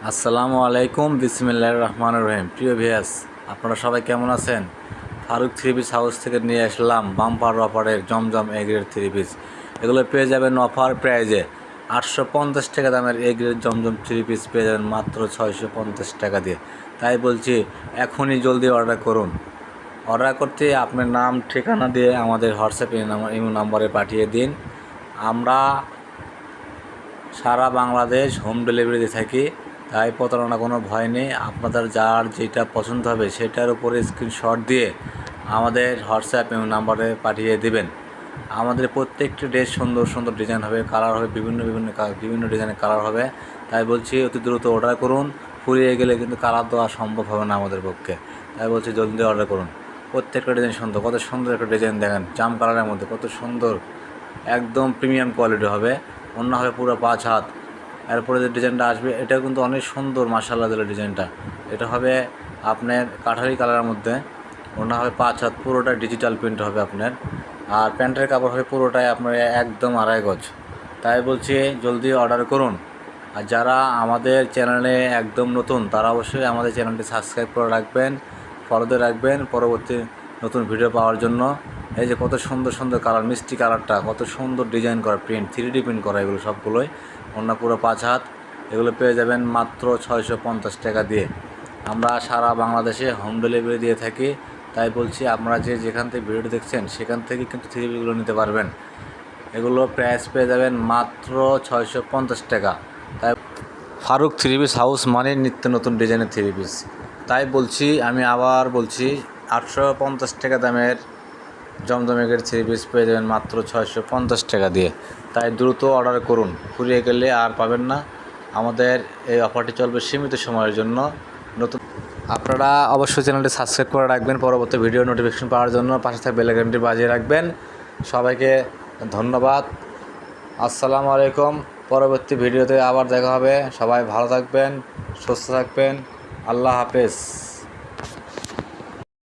আসসালামু আলাইকুম, বিসমিল্লাহির রহমানির রহিম। প্রিয় ভিউয়ার্স, আপনারা সবাই কেমন আছেন? ফারুক থ্রি পিস হাউস থেকে নিয়ে আসলাম বাম্পার অফারের জমজম এ গ্রেড থ্রি পিস। এগুলো পেয়ে যাবেন অফার প্রাইজে 850 টাকা দামের A grade Zamzam three piece পেয়ে যাবেন মাত্র 650 টাকা দিয়ে। তাই বলছি, এখনই জলদি অর্ডার করুন। অর্ডার করতে আপনার নাম ঠিকানা দিয়ে আমাদের হোয়াটসঅ্যাপ ইমো নাম্বারে পাঠিয়ে দিন। আমরা সারা বাংলাদেশ হোম ডেলিভারি দিয়ে থাকি, তাই প্রতারণা কোনো ভয় নেই। আপনাদের যার যেটা পছন্দ হবে সেটার উপরে স্ক্রিনশট দিয়ে আমাদের হোয়াটসঅ্যাপ নাম্বারে পাঠিয়ে দেবেন। আমাদের প্রত্যেকটি ড্রেস সুন্দর সুন্দর ডিজাইন হবে, কালার হবে, বিভিন্ন ডিজাইনের কালার হবে। তাই বলছি অতি দ্রুত অর্ডার করুন। ফুরিয়ে গেলে কিন্তু কালার দেওয়া সম্ভব হবে না আমাদের পক্ষে। তাই বলছি জলদি অর্ডার করুন। প্রত্যেকটা ডিজাইন সুন্দর, কত সুন্দর একটা ডিজাইন দেখেন, জাম কালারের মধ্যে কত সুন্দর, একদম প্রিমিয়াম কোয়ালিটি হবে। অন্য হবে পুরো 5 হাত। এরপরে যে ডিজাইনটা আসবে এটাও কিন্তু অনেক সুন্দর, মাশাআল্লাহ দিল ডিজাইনটা। এটা হবে আপনার কাঠারি কালারের মধ্যে। অন্য হবে 5 হাত, পুরোটা ডিজিটাল প্রিন্ট হবে আপনার। আর প্যান্টের কাপড় হবে পুরোটাই আপনার একদম 2.5 গজ। তাই বলছি জলদি অর্ডার করুন। আর যারা আমাদের চ্যানেলে একদম নতুন তারা অবশ্যই আমাদের চ্যানেলটি সাবস্ক্রাইব করে রাখবেন, ফলোতে রাখবেন পরবর্তী নতুন ভিডিও পাওয়ার জন্য। এই যে কত সুন্দর সুন্দর কালার, মিষ্টি কালারটা, কত সুন্দর ডিজাইন করা, প্রিন্ট 3D প্রিন্ট করা, এগুলো সবগুলোই। অন্য পুরো 5 হাত। এগুলো পেয়ে যাবেন মাত্র 650 টাকা দিয়ে। আমরা সারা বাংলাদেশে হোম ডেলিভারি দিয়ে থাকি। তাই বলছি আপনারা যে যেখান থেকে ভিডিওটি দেখছেন সেখান থেকে কিন্তু থ্রি পিসগুলো নিতে পারবেন। এগুলো প্রাইস পেয়ে যাবেন মাত্র 650 টাকা। তাই ফারুক থ্রি পিস হাউস মানে নিত্য নতুন ডিজাইনের থ্রি পিস। তাই বলছি, আমি আবার বলছি, 850 টাকা দামের জমজমের থ্রি পিস পেয়ে যাবেন মাত্র 650 টাকা দিয়ে। তাই দ্রুত অর্ডার করুন, ফুরিয়ে গেলে আর পাবেন না। আমাদের এই অফারটি চলবে সীমিত সময়ের জন্য। নতুন আপনারা অবশ্যই চ্যানেলটি সাবস্ক্রাইব করে রাখবেন পরবর্তী ভিডিও নোটিফিকেশন পাওয়ার জন্য। পাশে থাকা বেল আইকনটি বাজিয়ে রাখবেন। সবাইকে ধন্যবাদ। আসসালামু আলাইকুম। পরবর্তী ভিডিওতে আবার দেখা হবে। সবাই ভালো থাকবেন, সুস্থ থাকবেন। আল্লাহ হাফেজ।